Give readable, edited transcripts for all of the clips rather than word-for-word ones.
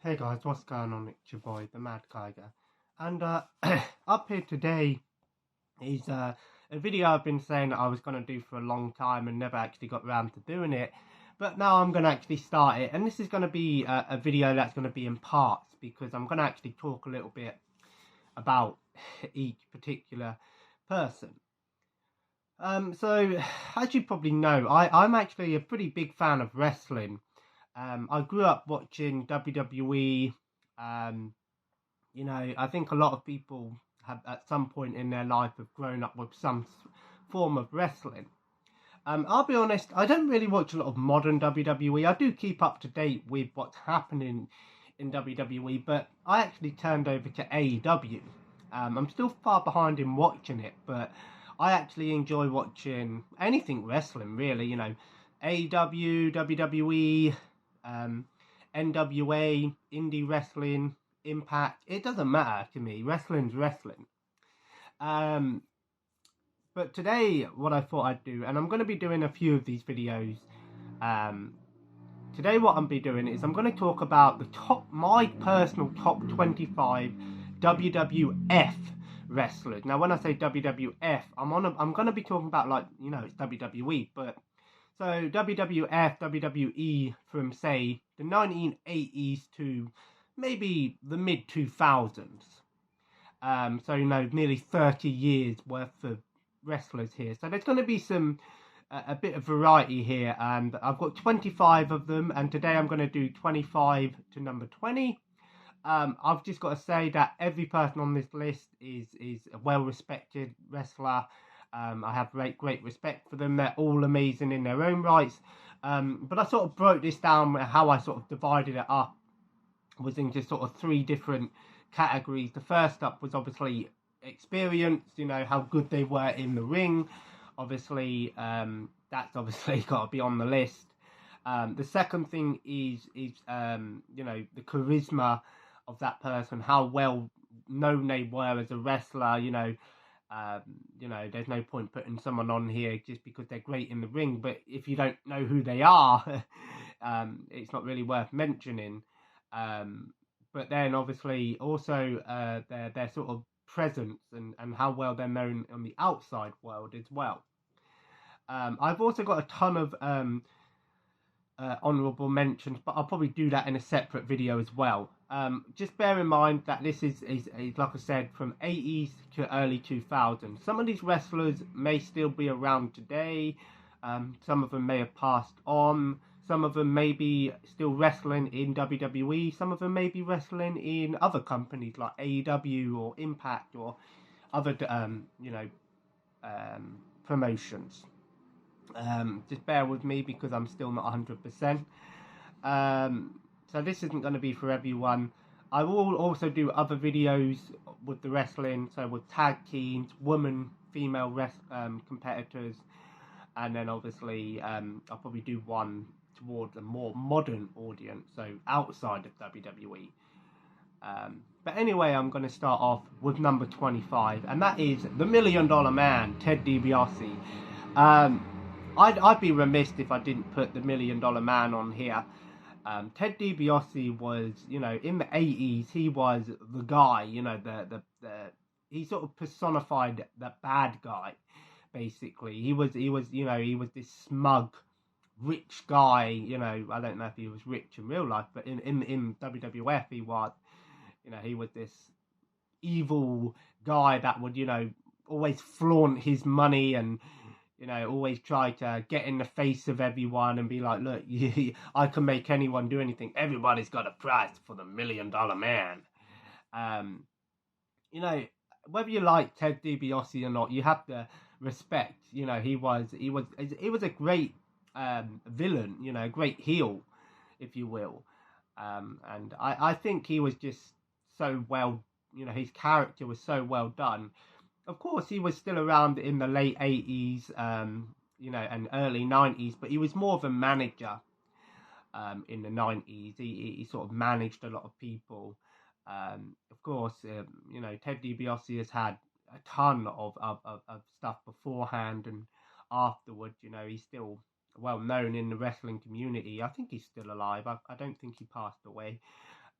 Hey guys, what's going on? It's your boy, the Mad Geiger. And up here today is a video I've been saying that I was going to do for a long time and never actually got around to doing it. But now I'm going to actually start it. And this is going to be a video that's going to be in parts because I'm going to actually talk a little bit about each particular person. So, as you probably know, I'm actually a pretty big fan of wrestling. I grew up watching WWE. Um, I think a lot of people have at some point in their life have grown up with some form of wrestling. I'll be honest, I don't really watch a lot of modern WWE. I do keep up to date with what's happening in WWE, but I actually turned over to AEW. I'm still far behind in watching it, but I actually enjoy watching anything wrestling, really. AEW, WWE, NWA, indie wrestling, Impact. It doesn't matter to me. Wrestling's wrestling. Um, but today, what I thought I'd do, and I'm going to be doing a few of these videos. Um, Today, what I'm be doing is I'm going to talk about my personal top 25 WWF wrestlers. Now, when I say WWF, I'm going to be talking about it's WWE, but so WWF, WWE from say the 1980s to maybe the mid 2000s. So nearly 30 years worth of wrestlers here. So there's going to be a bit of variety here, and I've got 25 of them, and today I'm going to do 25 to number 20. I've just got to say that every person on this list is a well-respected wrestler. I have great respect for them. They're all amazing in their own rights. But I sort of broke this down, how I sort of divided it up was into sort of three different categories. The first up was obviously experience, how good they were in the ring. Obviously, that's obviously got to be on the list. The second thing is the charisma of that person, how well known they were as a wrestler. There's no point putting someone on here just because they're great in the ring, but if you don't know who they are, it's not really worth mentioning. But then obviously also their sort of presence and how well they're known on the outside world as well. I've also got a ton of honourable mentions, but I'll probably do that in a separate video as well. Just bear in mind that this is like I said, from 80s to early 2000s. Some of these wrestlers may still be around today. Some of them may have passed on. Some of them may be still wrestling in WWE. Some of them may be wrestling in other companies like AEW or Impact or other promotions. Just bear with me because I'm still not 100%. So this isn't going to be for everyone. I will also do other videos with the wrestling, so with tag teams, female competitors, and then obviously I'll probably do one towards a more modern audience, so outside of WWE. But anyway, I'm going to start off with number 25, and that is the $1 Million Man, Ted DiBiase. I'd be remiss if I didn't put the $1 Million Man on here. Ted DiBiase was, in the 80s, he was the guy, he sort of personified the bad guy, basically. He was this smug, rich guy, I don't know if he was rich in real life, but in WWF he was, he was this evil guy that would, always flaunt his money and, always try to get in the face of everyone and be like, look, I can make anyone do anything. Everybody's got a price for the $1 Million Man. Whether you like Ted DiBiase or not, you have to respect, he was a great villain, a great heel, if you will. And I think he was just so well, his character was so well done. Of course, he was still around in the late 80s, and early 90s, but he was more of a manager in the 90s. He sort of managed a lot of people. Of course, Ted DiBiase has had a ton of stuff beforehand and afterward. He's still well known in the wrestling community. I think he's still alive. I don't think he passed away.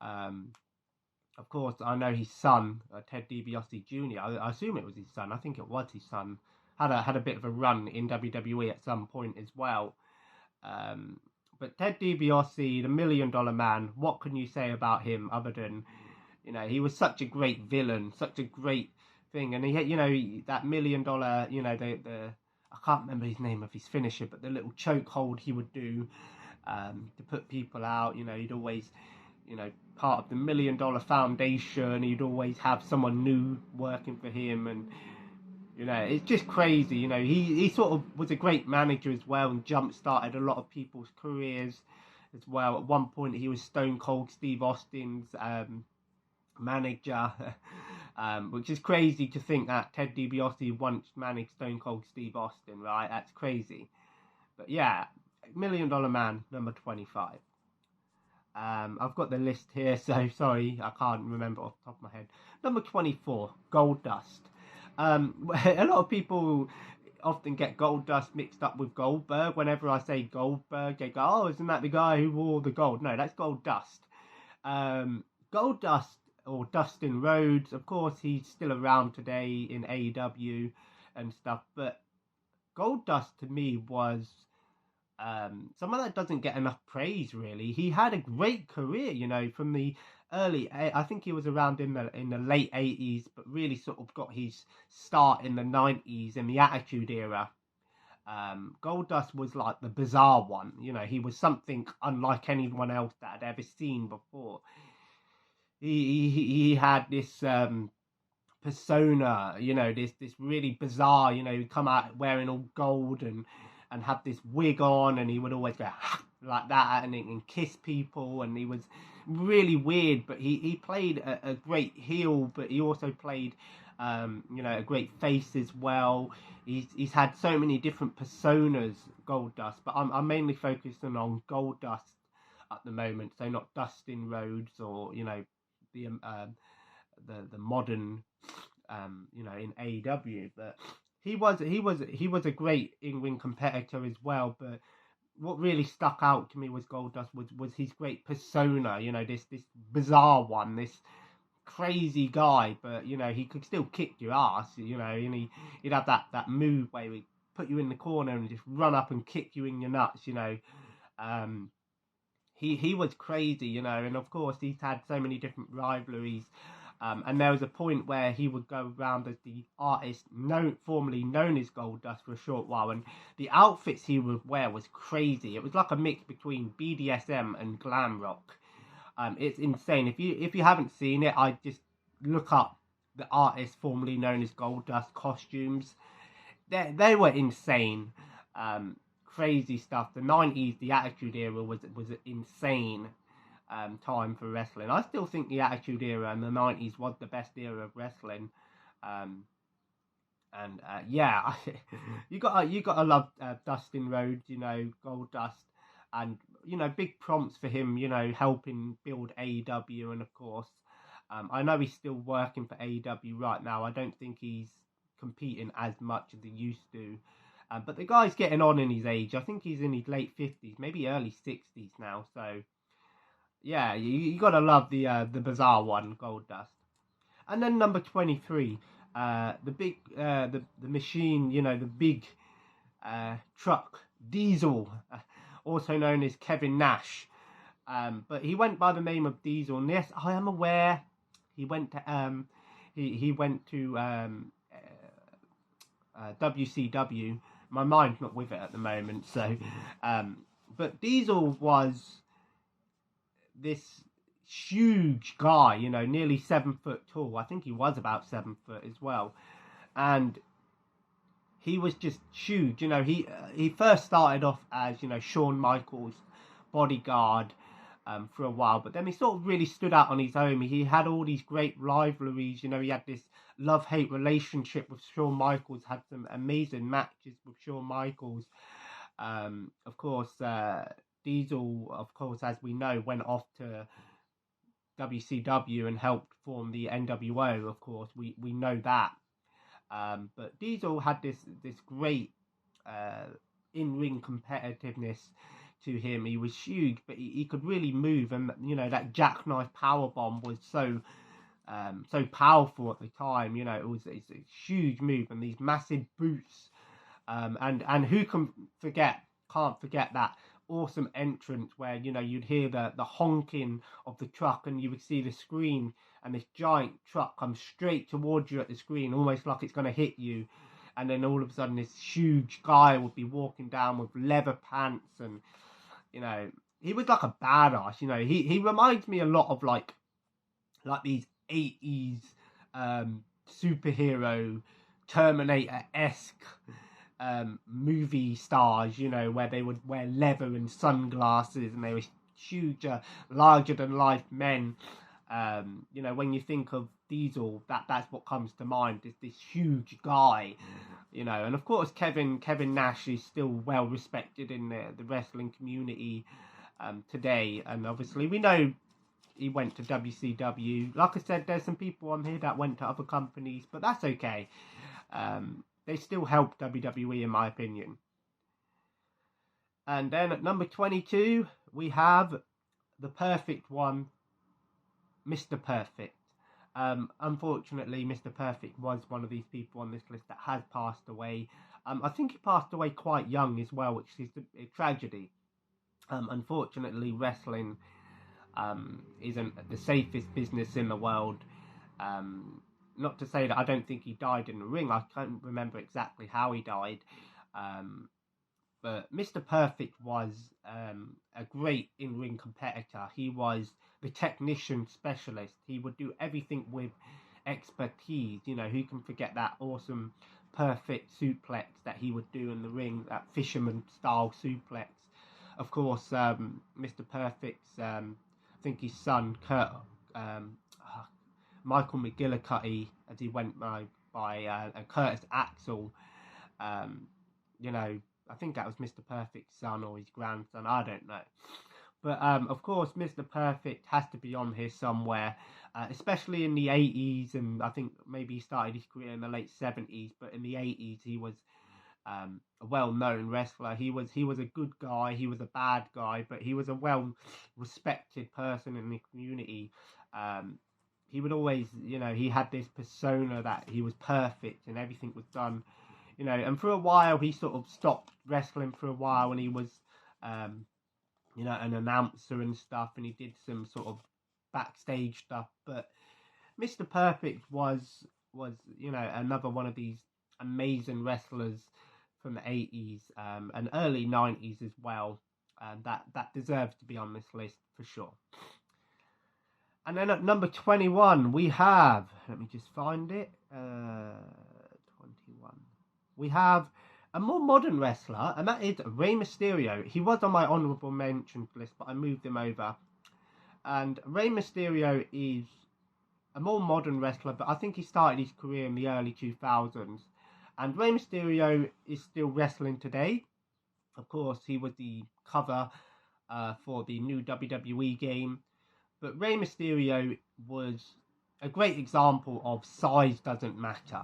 Of course, I know his son, Ted DiBiase Jr. I assume it was his son. I think it was his son. Had a bit of a run in WWE at some point as well. But Ted DiBiase, the $1 Million Man, what can you say about him other than, he was such a great villain, such a great thing, and he had, that $1 Million, the I can't remember his name of his finisher, but the little choke hold he would do to put people out. He'd always, part of the $1 Million Foundation. He'd always have someone new working for him, and it's just crazy. He sort of was a great manager as well, and jump started a lot of people's careers as well. At one point, he was Stone Cold Steve Austin's manager, which is crazy to think that Ted DiBiase once managed Stone Cold Steve Austin, right? That's crazy. But yeah, $1 Million Man, number 25. I've got the list here, so sorry, I can't remember off the top of my head. Number 24, Goldust. A lot of people often get Goldust mixed up with Goldberg. Whenever I say Goldberg, they go, "Oh, isn't that the guy who wore the gold?" No, that's Goldust. Goldust, or Dustin Rhodes, of course, he's still around today in AEW and stuff. But Goldust to me was someone that doesn't get enough praise, really. He had a great career, from the early, I think he was around in the late 80s, but really sort of got his start in the 90s in the Attitude Era. Goldust was like the bizarre one. He was something unlike anyone else that I'd ever seen before. He had this persona, this really bizarre, he'd come out wearing all gold and have this wig on, and he would always go like that and kiss people, and he was really weird. But he played a great heel, but he also played a great face as well. He's had so many different personas, Goldust, but I'm mainly focusing on Goldust at the moment, so not Dustin Rhodes or the modern in AEW, but he was a great in-ring competitor as well. But what really stuck out to me was Goldust was his great persona. This bizarre one, this crazy guy, but he could still kick your ass. And he'd have that move where he'd put you in the corner and just run up and kick you in your nuts. He was crazy. And of course he's had so many different rivalries. And there was a point where he would go around as the artist formerly known as Goldust for a short while, and the outfits he would wear was crazy. It was like a mix between BDSM and glam rock. It's insane. If you haven't seen it, I just look up the artist formerly known as Goldust costumes. They were insane. Crazy stuff. The 90s, the Attitude Era was insane. Time for wrestling. I still think the Attitude Era in the 90s was the best era of wrestling. Yeah, you gotta love Dustin Rhodes, Goldust, and big prompts for him, helping build AEW. And of course, I know he's still working for AEW right now. I don't think he's competing as much as he used to. But the guy's getting on in his age. I think he's in his late 50s, maybe early 60s now. So yeah, you gotta love the bizarre one, Goldust. And then number 23, the big the machine, the big truck, Diesel, also known as Kevin Nash. But he went by the name of Diesel. And yes, I am aware he went to he went to WCW. My mind's not with it at the moment. So, but Diesel was this huge guy, nearly 7 foot tall. I think he was about 7 foot as well, and he was just huge. He first started off as Shawn Michaels' bodyguard for a while, but then he sort of really stood out on his own. He had all these great rivalries. He had this love-hate relationship with Shawn Michaels. Had some amazing matches with Shawn Michaels. Of course, Diesel, of course, as we know, went off to WCW and helped form the NWO. Of course, we know that. But Diesel had this great in-ring competitiveness. to him. He was huge, but he could really move, and you know, that jackknife powerbomb was so powerful at the time. You know, it's a huge move, and these massive boots, and who can't forget that awesome entrance where, you know, you'd hear the honking of the truck, and you would see the screen, and this giant truck comes straight towards you at the screen, almost like it's going to hit you. And then all of a sudden this huge guy would be walking down with leather pants, and you know, he was like a badass. You know, he reminds me a lot of like these 80s superhero Terminator-esque movie stars, you know, where they would wear leather and sunglasses, and they were huge, larger than life men. You know, when you think of Diesel, that's what comes to mind, is this huge guy, you know. And of course Kevin Nash is still well respected in the wrestling community today, and obviously we know he went to WCW. Like I said, there's some people on here that went to other companies, but that's okay. They still help WWE, in my opinion. And then at number 22, we have the perfect one, Mr. Perfect. Unfortunately, Mr. Perfect was one of these people on this list that has passed away. I think he passed away quite young as well, which is a tragedy. Unfortunately, wrestling isn't the safest business in the world. Not to say that I don't think he died in the ring. I can't remember exactly how he died. But Mr. Perfect was a great in-ring competitor. He was the technician specialist. He would do everything with expertise. You know, who can forget that awesome perfect suplex that he would do in the ring, that fisherman-style suplex. Of course, Mr. Perfect's, I think his son, Michael McGillicuddy, as he went by Curtis Axel, you know, I think that was Mr. Perfect's son or his grandson, I don't know. But of course, Mr. Perfect has to be on here somewhere, especially in the 80s, and I think maybe he started his career in the late 70s, but in the 80s he was a well-known wrestler. He was a good guy, he was a bad guy, but he was a well-respected person in the community. He would always, you know, he had this persona that he was perfect and everything was done, you know. And for a while he sort of stopped wrestling for a while, and he was you know, an announcer and stuff, and he did some sort of backstage stuff. But Mr. Perfect was you know, another one of these amazing wrestlers from the 80s and early 90s as well, that deserves to be on this list for sure. And then at number 21, we have, let me just find it, 21. We have a more modern wrestler, and that is Rey Mysterio. He was on my honourable mentions list, but I moved him over. And Rey Mysterio is a more modern wrestler, but I think he started his career in the early 2000s. And Rey Mysterio is still wrestling today. Of course, he was the cover for the new WWE game. But Rey Mysterio was a great example of size doesn't matter.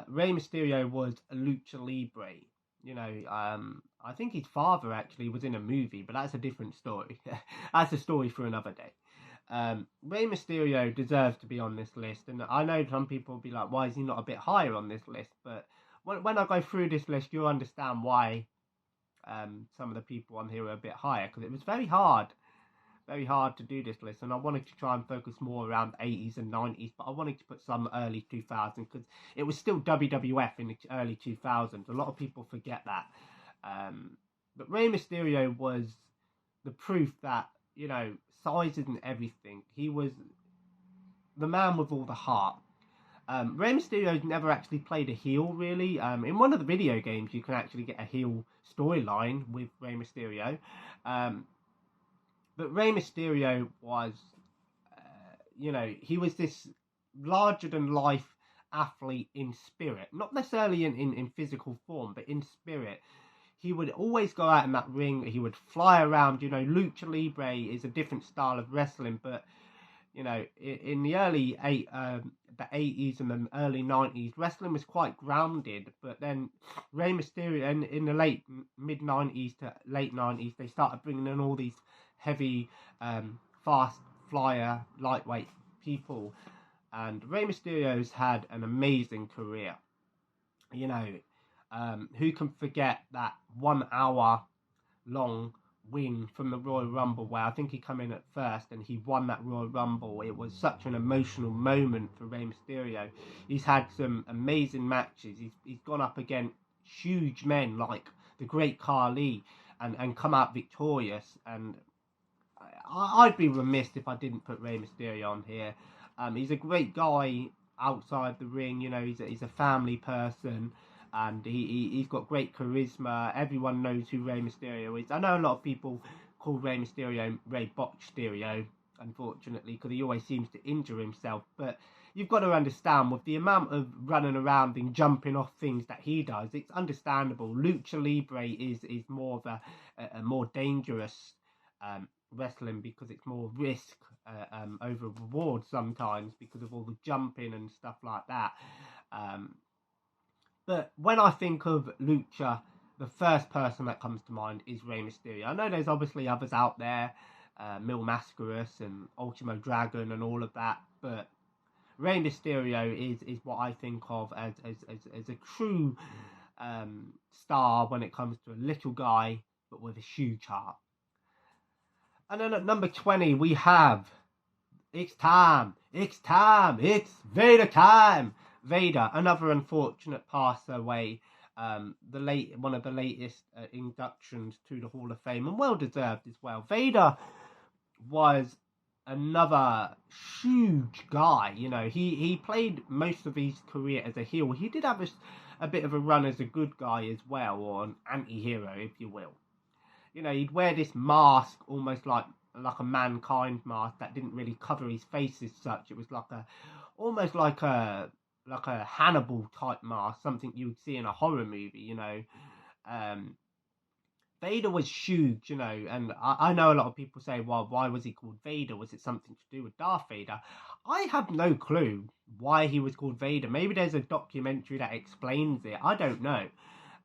Rey Mysterio was a lucha libre. You know, I think his father actually was in a movie, but that's a different story. That's a story for another day. Rey Mysterio deserves to be on this list, and I know some people will be like, why is he not a bit higher on this list? But when I go through this list, you'll understand why some of the people on here are a bit higher, because it was very hard to do this list, and I wanted to try and focus more around the 80s and 90s, but I wanted to put some early 2000s, because it was still WWF in the early 2000s. A lot of people forget that. But Rey Mysterio was the proof that, you know, size isn't everything. He was the man with all the heart. Rey Mysterio's never actually played a heel, really. In one of the video games, you can actually get a heel storyline with Rey Mysterio. But Rey Mysterio was, you know, he was this larger-than-life athlete in spirit. Not necessarily in physical form, but in spirit. He would always go out in that ring. He would fly around. You know, lucha libre is a different style of wrestling, but You know, in the the 80s and the early 90s, wrestling was quite grounded. But then Rey Mysterio, in the mid 90s to late 90s, they started bringing in all these heavy, fast flyer, lightweight people. And Rey Mysterio's had an amazing career. You know, who can forget that 1 hour long win from the Royal Rumble where I think he come in at first and he won that Royal Rumble. It was such an emotional moment for Rey Mysterio. He's had some amazing matches. He's gone up against huge men like the Great Khali and come out victorious. And I'd be remiss if I didn't put Rey Mysterio on here. He's a great guy outside the ring. You know, he's a family person. And he's got great charisma. Everyone knows who Rey Mysterio is. I know a lot of people call Rey Mysterio Rey Botch-Stereo, unfortunately, because he always seems to injure himself. But you've got to understand, with the amount of running around and jumping off things that he does, it's understandable. Lucha Libre is more of a more dangerous wrestling because it's more risk over reward sometimes because of all the jumping and stuff like that. But when I think of Lucha, the first person that comes to mind is Rey Mysterio. I know there's obviously others out there, Mil Mascaras and Ultimo Dragon and all of that, but Rey Mysterio is what I think of as a true star when it comes to a little guy, but with a huge heart. And then at number 20, we have It's Vader time. Vader, another unfortunate pass away, one of the latest inductions to the Hall of Fame, and well deserved as well. Vader was another huge guy. You know, he played most of his career as a heel. He did have a bit of a run as a good guy as well, or an anti-hero, if you will. You know, he'd wear this mask almost like a mankind mask that didn't really cover his face as such. It was almost like a Hannibal type mask, something you would see in a horror movie, you know. Vader was huge, you know, and I know a lot of people say, well, why was he called Vader? Was it something to do with Darth Vader? I have no clue why he was called Vader. Maybe there's a documentary that explains it. I don't know.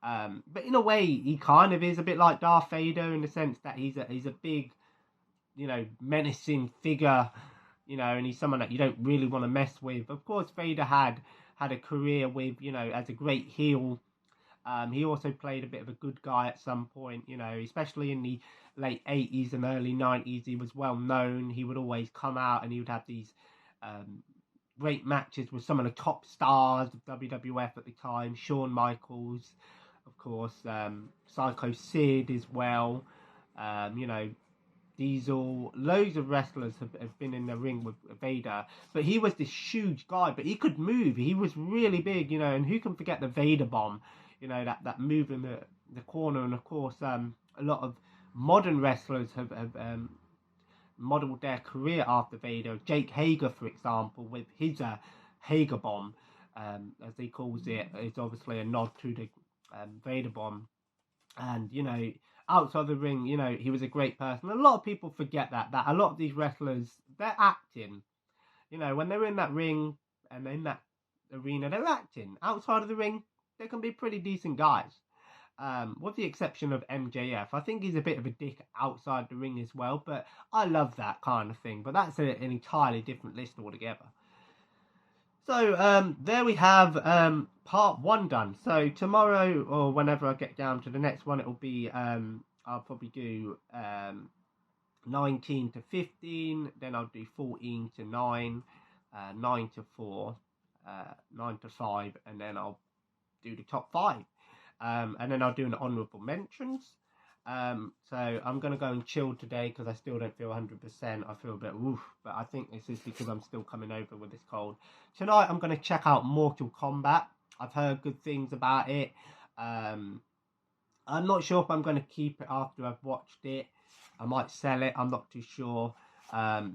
But in a way, he kind of is a bit like Darth Vader in the sense that he's a big, you know, menacing figure, you know, and he's someone that you don't really want to mess with. Of course, Vader had a career with, you know, as a great heel. He also played a bit of a good guy at some point, you know, especially in the late 80s and early 90s. He was well known. He would always come out and he would have these great matches with some of the top stars of WWF at the time. Shawn Michaels, of course, Psycho Sid as well, you know, Diesel. Loads of wrestlers have been in the ring with Vader, but he was this huge guy, but he could move. He was really big, you know, and who can forget the Vader bomb, you know, that move in the corner. And of course, a lot of modern wrestlers have modeled their career after Vader. Jake Hager, for example, with his Hager bomb, as he calls it, is obviously a nod to the Vader bomb. And, you know, outside the ring, you know, he was a great person. A lot of people forget that a lot of these wrestlers, they're acting. You know, when they're in that ring and in that arena, they're acting. Outside of the ring, they can be pretty decent guys. With the exception of MJF. I think he's a bit of a dick outside the ring as well, but I love that kind of thing. But that's an entirely different list altogether. So there we have part 1 done. So tomorrow or whenever I get down to the next one, it'll be I'll probably do 19 to 15, then I'll do 14 to 9, 9 to 4, 9 to 5, and then I'll do the top 5. And then I'll do an honourable mentions. So I'm going to go and chill today because I still don't feel 100%. I feel a bit woof, but I think this is because I'm still coming over with this cold. Tonight I'm going to check out Mortal Kombat. I've heard good things about it. I'm not sure if I'm going to keep it after I've watched it. I might sell it. I'm not too sure. I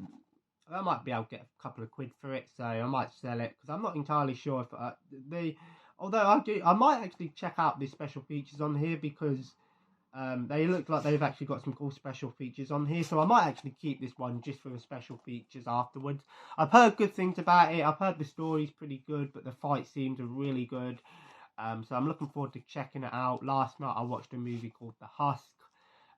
might be able to get a couple of quid for it, so I might sell it because I'm not entirely sure if although I might actually check out the special features on here because They look like they've actually got some cool special features on here, so I might actually keep this one just for the special features afterwards. I've heard good things about it. I've heard the story's pretty good, but the fight scenes are really good. So I'm looking forward to checking it out. Last night I watched a movie called The Husk,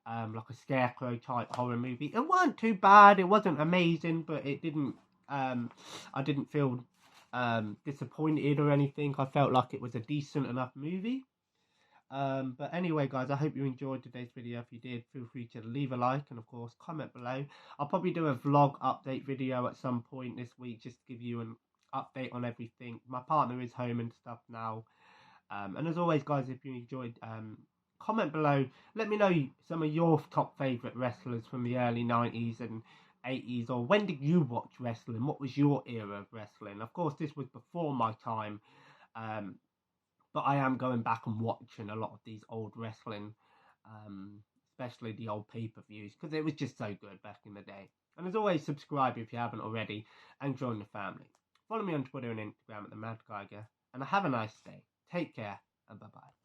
like a scarecrow type horror movie. It wasn't too bad. It wasn't amazing, but it didn't. I didn't feel disappointed or anything. I felt like it was a decent enough movie. But anyway, guys, I hope you enjoyed today's video. If you did, feel free to leave a like and, of course, comment below. I'll probably do a vlog update video at some point this week just to give you an update on everything. My partner is home and stuff now. And as always, guys, if you enjoyed, comment below. Let me know some of your top favourite wrestlers from the early 90s and 80s, or when did you watch wrestling? What was your era of wrestling? Of course, this was before my time. But I am going back and watching a lot of these old wrestling, especially the old pay-per-views, because it was just so good back in the day. And as always, subscribe if you haven't already, and join the family. Follow me on Twitter and Instagram at The Mad Geiger, and have a nice day. Take care, and bye-bye.